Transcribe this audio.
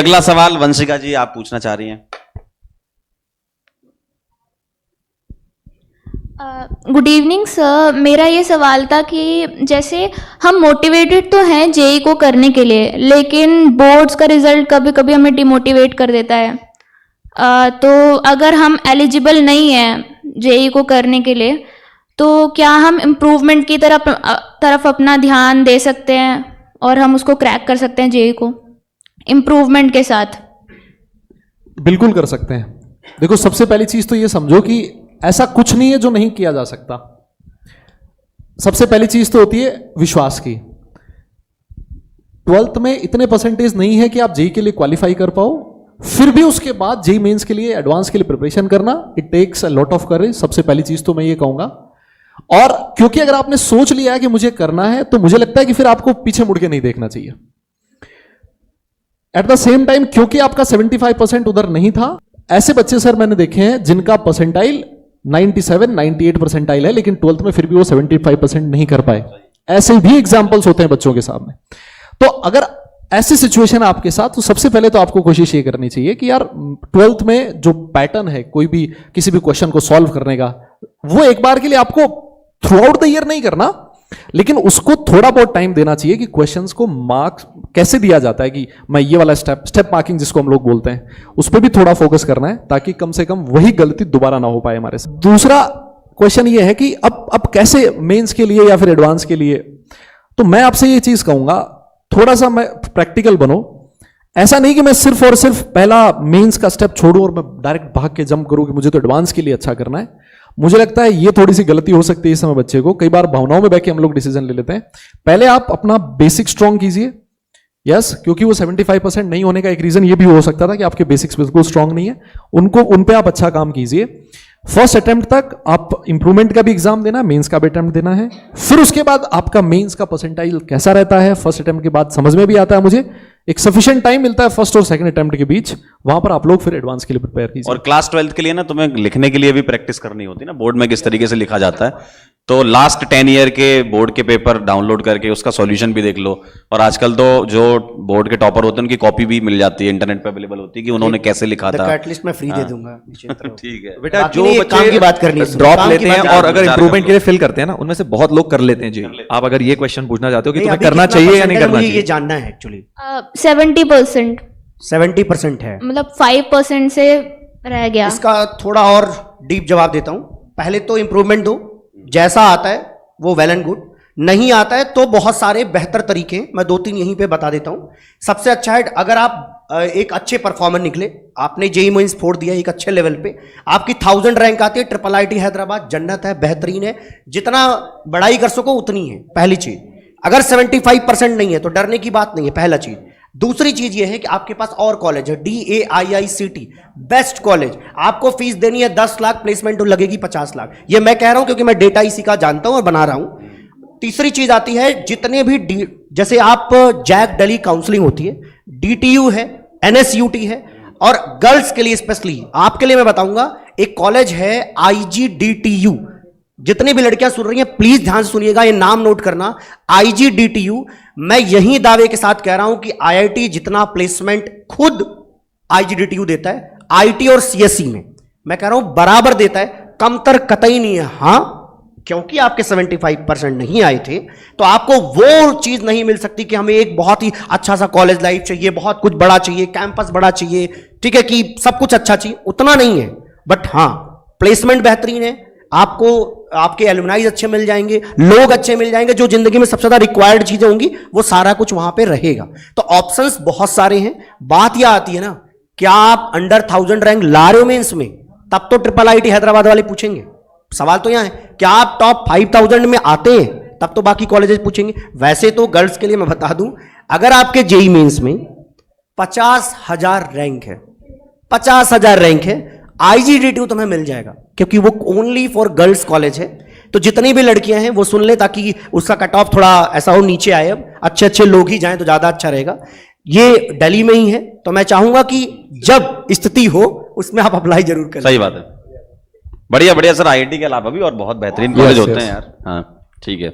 अगला सवाल वंशिका जी आप पूछना चाह रही हैं। गुड इवनिंग सर, मेरा ये सवाल था कि जैसे हम मोटिवेटेड तो हैं जेई को करने के लिए, लेकिन बोर्ड्स का रिजल्ट कभी कभी हमें डिमोटिवेट कर देता है। तो अगर हम एलिजिबल नहीं हैं जेई को करने के लिए, तो क्या हम इम्प्रूवमेंट की तरफ अपना ध्यान दे सकते हैं और हम उसको क्रैक कर सकते हैं जेई को इम्प्रूवमेंट के साथ? बिल्कुल कर सकते हैं। देखो, सबसे पहली चीज तो ये समझो कि ऐसा कुछ नहीं है जो नहीं किया जा सकता। सबसे पहली चीज तो होती है विश्वास की। 12th में इतने परसेंटेज नहीं है कि आप जेई के लिए क्वालिफाई कर पाओ, फिर भी उसके बाद जेई मेंस के लिए, एडवांस के लिए प्रिपरेशन करना, it takes a lot of courage. सबसे पहली चीज तो मैं ये कहूंगा। और क्योंकि अगर आपने सोच लिया है कि मुझे करना है, तो मुझे लगता है कि फिर आपको पीछे मुड़ के नहीं देखना चाहिए। एट द सेम टाइम, क्योंकि आपका 75% उधर नहीं था, ऐसे बच्चे सर मैंने देखे हैं जिनका परसेंटाइल 97, 98 परसेंटाइल है, लेकिन 12th में फिर भी वो 75% नहीं कर पाए। ऐसे भी एग्जाम्पल्स होते हैं बच्चों के सामने। तो अगर ऐसी सिचुएशन आपके साथ, तो सबसे पहले तो आपको कोशिश ये करनी चाहिए कि यार 12th में जो पैटर्न है कोई भी किसी भी क्वेश्चन को सॉल्व करने का, वो एक बार के लिए आपको थ्रू आउट द ईयर नहीं करना, लेकिन उसको थोड़ा बहुत टाइम देना चाहिए कि क्वेश्चंस को मार्क्स कैसे दिया जाता है, कि मैं ये वाला स्टेप मार्किंग जिसको हम लोग बोलते हैं, उस पर भी थोड़ा फोकस करना है, ताकि कम से कम वही गलती दोबारा ना हो पाए हमारे से। दूसरा क्वेश्चन ये है कि अब कैसे मेंस के लिए या फिर एडवांस के लिए, तो मैं आपसे ये चीज कहूंगा, थोड़ा सा मैं प्रैक्टिकल बनो। ऐसा नहीं कि मैं सिर्फ और सिर्फ पहला मेंस का स्टेप छोड़ूं और मैं डायरेक्ट भाग के जंप करूं कि मुझे तो एडवांस के लिए अच्छा करना है। मुझे लगता है ये थोड़ी सी गलती हो सकती है इस समय बच्चे को। कई बार भावनाओं में बह के हम लोग डिसीजन ले लेते हैं। पहले आप अपना बेसिक स्ट्रांग कीजिए। यस, क्योंकि वो 75% नहीं होने का एक रीजन ये भी हो सकता था कि आपके बेसिक्स बिल्कुल स्ट्रांग नहीं है, उन पे आप अच्छा काम कीजिए। फर्स्ट अटेम्प्ट तक आप इंप्रूवमेंट का भी एग्जाम देना, मेंस का भी अटेम्प्ट देना है। फिर उसके बाद आपका मेंस का परसेंटाइल कैसा रहता है फर्स्ट अटेम्प्ट के बाद समझ में भी आता है मुझे। एक सफिशिएंट टाइम मिलता है फर्स्ट और सेकंड अटेम्प्ट के बीच, वहां पर आप लोग फिर एडवांस के लिए प्रिपेयर कीजिए। और क्लास 12th के लिए ना तुम्हें लिखने के लिए भी प्रैक्टिस करनी होती है ना, बोर्ड में किस तरीके से लिखा जाता है। तो लास्ट 10 ईयर के बोर्ड के पेपर डाउनलोड करके उसका सॉल्यूशन भी देख लो। और आजकल तो जो बोर्ड के टॉपर होते हैं उनकी कॉपी भी मिल जाती है, इंटरनेट पे अवेलेबल होती है कि उन्होंने कैसे लिखा था। एटलीस्ट मैं फ्री दे दूंगा। ठीक है बेटा, बाकी जो नहीं, बच्चे काम की बात करनी है, ड्रॉप काम लेते की हैं बात और करनी अगर है। इंप्रूवमेंट के लिए फिल करते हैं ना, उनमें से बहुत लोग कर लेते हैं जी। आप अगर ये क्वेश्चन पूछना चाहते हो कि नहीं, तुम्हें अभी करना कितना चाहिए या नहीं percent है, करना मुझे ये चाहिए, जानना है एक्चुअली। 70%, 70% है। मतलब 5% से रह गया। इसका थोड़ा और डीप जवाब देता हूं। पहले तो इंप्रूवमेंट दो, जैसा आता है वो वेल एंड गुड, नहीं आता है तो बहुत सारे बेहतर तरीके, मैं 2-3 यहीं पे बता देता हूं। सबसे अच्छा है अगर आप एक अच्छे परफॉर्मर निकले, आपने जेईई मेंस फोड़ दिया एक अच्छे लेवल पे, आपकी 1000 रैंक आती है, ट्रिपल आईटी हैदराबाद जन्नत है, बेहतरीन है, जितना बड़ाई कर सको उतनी है। पहली चीज, अगर 75% नहीं है तो डरने की बात नहीं है, पहला चीज। दूसरी चीज यह है कि आपके पास और कॉलेज है, DAIICT बेस्ट कॉलेज, आपको फीस देनी है 10 लाख, प्लेसमेंट लगेगी 50 लाख। ये मैं कह रहा हूं क्योंकि मैं डेटा इसी का जानता हूं और बना रहा हूं। तीसरी चीज आती है, जितने भी जैसे आप जैक दिल्ली काउंसलिंग होती है, DTU है, NSUT है, और गर्ल्स के लिए स्पेशली आपके लिए मैं बताऊंगा एक कॉलेज है IGDTU। जितनी भी लड़कियां सुन रही हैं प्लीज ध्यान से सुनिएगा, ये नाम नोट करना, IGDTU। मैं यही दावे के साथ कह रहा हूं कि IIT जितना प्लेसमेंट खुद IGDTU देता है, IT और CSE में मैं कह रहा हूं बराबर देता है, कमतर कतई नहीं है। हां, क्योंकि आपके 75% नहीं आए थे तो आपको वो चीज नहीं मिल सकती कि हमें एक बहुत ही अच्छा सा कॉलेज लाइफ चाहिए, बहुत कुछ बड़ा चाहिए, कैंपस बड़ा चाहिए, ठीक है, कि सब कुछ अच्छा चाहिए, उतना नहीं है। बट हां, प्लेसमेंट बेहतरीन है, आपको आपके एलुमनाइज अच्छे मिल जाएंगे, लोग अच्छे मिल जाएंगे, जो जिंदगी में सबसे ज्यादा रिक्वायर्ड चीजें होंगी वो सारा कुछ वहां पे रहेगा। तो ऑप्शंस बहुत सारे हैं। बात यह आती है ना, क्या आप अंडर 1000 रैंक ला रहे हो मेंस में, तब तो ट्रिपल आईटी हैदराबाद वाले पूछेंगे। सवाल तो यहां है, क्या आप टॉप 5000 में आते हैं, तब तो बाकी कॉलेजेस पूछेंगे। वैसे तो गर्ल्स के लिए मैं बता दूं, अगर आपके जेईई मेंस में 50,000 रैंक है, 50,000 रैंक है, IGDTU तुम्हें मिल जाएगा, क्योंकि वो ओनली फॉर गर्ल्स कॉलेज है। तो जितनी भी लड़कियां हैं वो सुन ले, ताकि उसका कट ऑफ थोड़ा ऐसा हो नीचे आए, अब अच्छे अच्छे लोग ही जाएं तो ज्यादा अच्छा रहेगा। ये दिल्ली में ही है, तो मैं चाहूंगा कि जब स्थिति हो उसमें आप अप्लाई जरूर करें। सही बात है, बढ़िया बढ़िया सर। IIT के अलावा भी और बहुत बेहतरीन कॉलेज होते हैं यार। हाँ ठीक है।